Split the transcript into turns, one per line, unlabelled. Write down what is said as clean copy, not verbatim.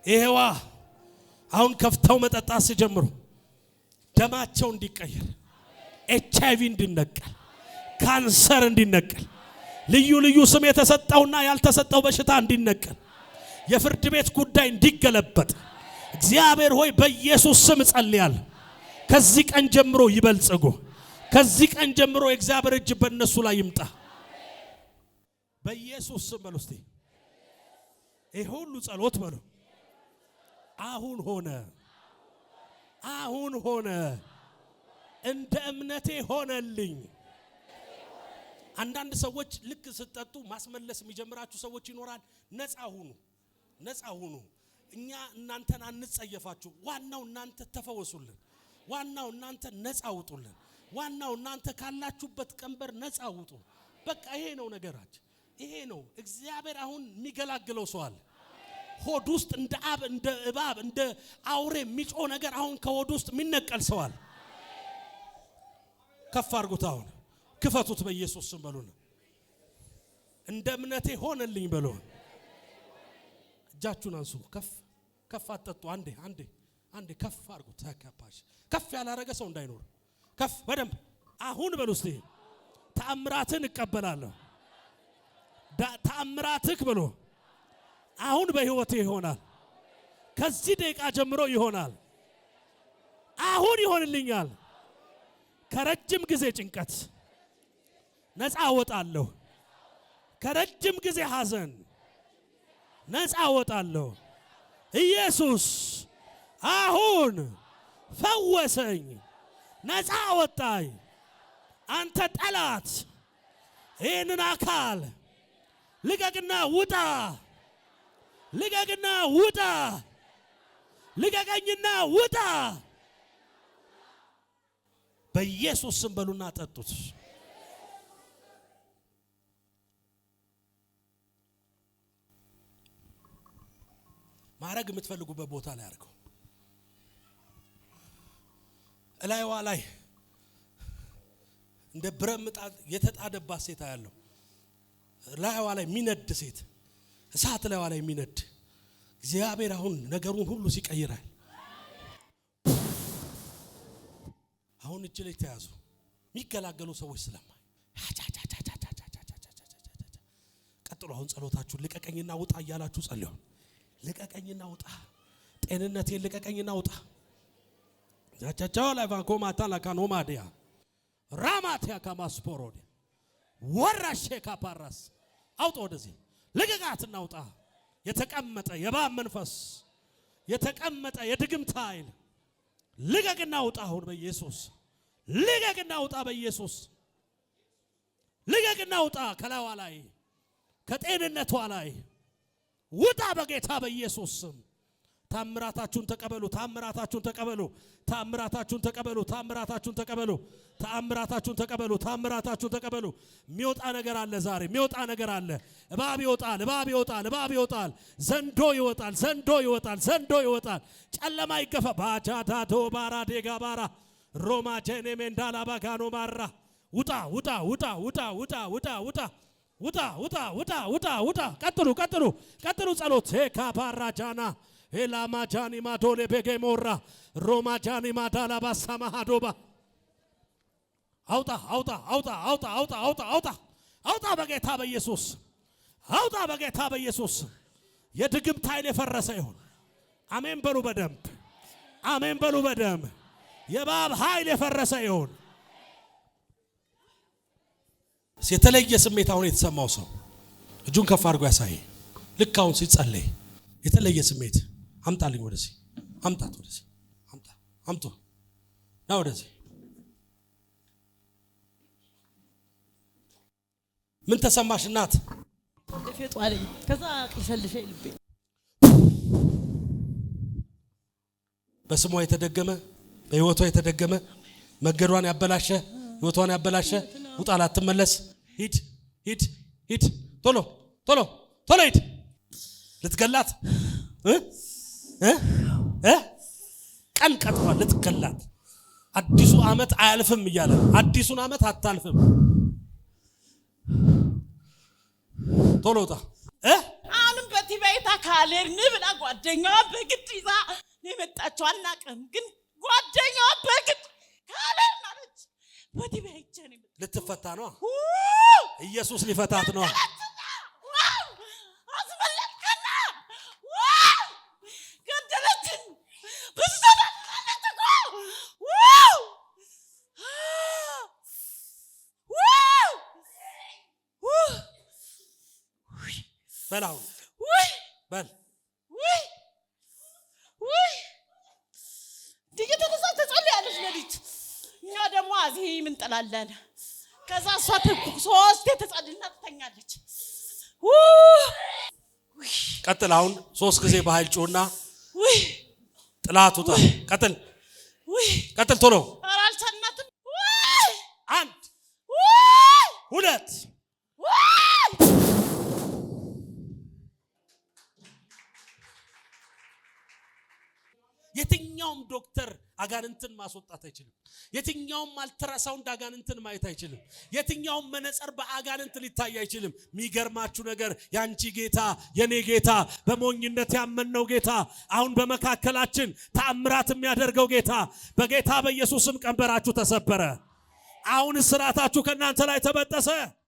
ይሄዋ አሁን ከፍተው መጠጣት ሲጀምሩ ደማቸው እንዲቀየር ኤችአይቪ እንዲነቀል ካንሰር እንዲነቀል ልዩ ልዩ ስም የተሰጠውና ያልተሰጠው በሽታ እንዲነቀል የፍርድ ቤት ጉዳይ እንዲገለበጥ እግዚአብሔር ሆይ በኢየሱስ ስም ጸልያለሁ። ከዚህ ቀን ጀምሮ ይበልጽጉ። ከዚህ ቀን ጀምሮ የእግዚአብሔር እጅ በእነሱ ላይ ይምጣ በኢየሱስ ስም በሉ። እስቲ ይሄ ሁሉ ጸሎት በሉ አሁን ሆነ፣ አሁን ሆነ፣ እንደ እምነቴ ሆነልኝ። አንዳንድ ሰዎች ልክ ስትጠጡ ማስመለስ የሚጀምራችሁ ሰዎች ይኖራል። ነፃ ሁኑ፣ ነፃ ሁኑ። እኛ እናንተን አንጸየፋችሁ። ዋናው እናንተ ተፈወሱልን። ዋናው እናንተ ነፃ ውጡልን። ዋናው እናንተ ካላችሁበት ቀንበር ነፃ ውጡ። በቃ ይሄ ነው ነገራችን፣ ይሄ ነው። እግዚአብሔር አሁን የሚገላግለው ሰው አለ። ሆድ ውስጥ እንደ አብ እንደ እባብ እንደ አውሬ የሚጮ ነገር አሁን ከሆድ ውስጥ የሚነቀል ሰው አለ። ከፍ አድርጉት፣ አሁን ክፈቱት በኢየሱስ ስም በሉና እንደ እምነቴ ሆነልኝ በሉ። እጃችሁን አንሱ። ከፍ ከፍ አትጠጡ። አንዴ ከፍ አድርጉት። ተከፋሽ ከፍ ያላረገ ሰው እንዳይኖር ከፍ በደንብ አሁን በሉ። እስቲ ተአምራትን እቀበላለሁ። ተአምራትክ ብሎ አሁን በህይወቴ ይሆናል። ከዚህ ደቂቃ ጀምሮ ይሆናል። አሁን ይሆንልኛል። ከረጅም ጊዜ ጭንቀት ነፃ ወጣለሁ። ከረጅም ጊዜ ሐዘን ነፃ ወጣለሁ። ኢየሱስ አሁን ፈወሰኝ፣ ነፃ ወጣኝ። አንተ ጠላት ይህንን አካል ልቀቅና ውጣ፣ ልቀቅና ውጣ፣ ልቀቀኝና ውጣ። በኢየሱስ ስም በሉና ጠጡት። ማረግ የምትፈልጉበት ቦታ ላይ አድርገው። እላይዋ ላይ እንደ ብረት ምጣድ የተጣደባት ሴት ያለው እላይዋ ላይ የሚነድ ሴት እሳት እላይዋ ላይ የሚነድ እግዚአብሔር አሁን ነገሩን ሁሉ ሲቀይራል። አሁን እጅ ላይ ተያዙ የሚገላገሉ ሰዎች ስለማይ ቀጥሉ። አሁን ጸሎታችሁን ልቀቀኝና ውጣ እያላችሁ ጸልዩ። ልቀቀኝና ውጣ፣ ጤንነቴን ልቀቀኝና ውጣ። ዛቻቻው ላይ ባንኮማታ ላካኖማዲያ ራማቲያ ካማስፖሮዲ ወራሼ ካፓራስ አውጣ፣ ወደዚህ ልቀቃትና ውጣ። የተቀመጠ የባብ መንፈስ፣ የተቀመጠ የድግምት ኃይል ልቀቅና ውጣ። አሁን በኢየሱስ ልቀቅና ውጣ፣ በኢየሱስ ልቀቅና ውጣ። ከላይዋ ላይ ከጤንነቷ ላይ ውጣ በጌታ በኢየሱስ ስም። ታምራታችሁን ተቀበሉ፣ ታምራታችሁን ተቀበሉ፣ ታምራታችሁን ተቀበሉ፣ ታምራታችሁን ተቀበሉ፣ ታምራታችሁን ተቀበሉ፣ ታምራታችሁን ተቀበሉ። የሚወጣ ነገር አለ ዛሬ፣ የሚወጣ ነገር አለ። እባብ ይወጣል፣ እባብ ይወጣል፣ እባብ ይወጣል። ዘንዶ ይወጣል፣ ዘንዶ ይወጣል፣ ዘንዶ ይወጣል። ጨለማ ይገፋ ባጃዳዶ ባራዴ ጋባራ ሮማ ጀኔ ሜንዳላ ባጋኖ ማራ ውጣ ውጣ ውጣ ውጣ ውጣ ውጣ ውጣ ውጣ ውጣ ውጣ ውጣ ውጣ። ቀጥሉ ቀጥሉ ቀጥሉ። ጸሎት ካፓራ ጃና ኤላማ ጃኒ ማዶሌ በጌሞራ ሮማ ጃኒ ማዳላ ባሳማ ሃዶባ አውጣ አውጣ አውጣ አውጣ አውጣ አውጣ አውጣ አውጣ በጌታ በኢየሱስ አውጣ በጌታ በኢየሱስ። የድግምት ኃይል የፈረሰ ይሁን። አሜን በሉ በደንብ አሜን በሉ በደንብ። የባብ ኃይል የፈረሰ ይሁን። የተለየ ስሜት አሁን የተሰማው ሰው እጁን ከፍ አድርጎ ያሳይ። ልክ አሁን ሲጸለይ የተለየ ስሜት አምጣልኝ፣ ወደዚህ አምጣት፣ ወደዚህ አምጣ፣ አምጡ ና ወደዚህ። ምን ተሰማሽ እናት?
ለፈጧለኝ ከዛ ቅሰልሸኝ ልቤ
በስሟ የተደገመ በህይወቷ የተደገመ መንገዷን ያበላሸ ህይወቷን ያበላሸ ውጣ፣ ላትመለስ ሂድ ሂድ ሂድ፣ ቶሎ ቶሎ ቶሎ ሂድ። ልትገላት ቀን ቀጥሯል። ልትገላት አዲሱ ዓመት አያልፍም እያለ አዲሱን ዓመት አታልፍም። ቶሎ ውጣ።
አሁንም ቤታ ካሌርን ብላ ጓደኛዋ በግድ ይዛ ነው የመጣችው። አናውቅም ግን ጓደኛዋ በግድ ካሌር ማለት ቤታ ነው
ልትፈታ ነው። ኢየሱስ ሊፈታት ነው።
አስመለጥከና ገደለችን
በላው በል
ተነሳ ተጸልያለች ለሊት። እኛ ደግሞ እዚህ ምን እንጠላለን። ከዛ እሷ ሶስት ተጸልይና ትተኛለች።
ቀጥል። አሁን 3 ጊዜ በኃይል ጮህና ጥላት ውጣ። ቀጥል ቀጥል ቶሎ።
ኧረ አልቻልናትም።
1 2 የትኛውም ዶክተር አጋንንትን ማስወጣት አይችልም። የትኛውም አልትራሳውንድ አጋንንትን ማየት አይችልም። የትኛውም መነጽር በአጋንንት ሊታይ አይችልም። የሚገርማችሁ ነገር ያንቺ ጌታ የኔ ጌታ በሞኝነት ያመነው ጌታ አሁን በመካከላችን ተአምራት የሚያደርገው ጌታ በጌታ በኢየሱስም ቀንበራችሁ ተሰበረ። አሁን እስራታችሁ ከናንተ ላይ ተበጠሰ።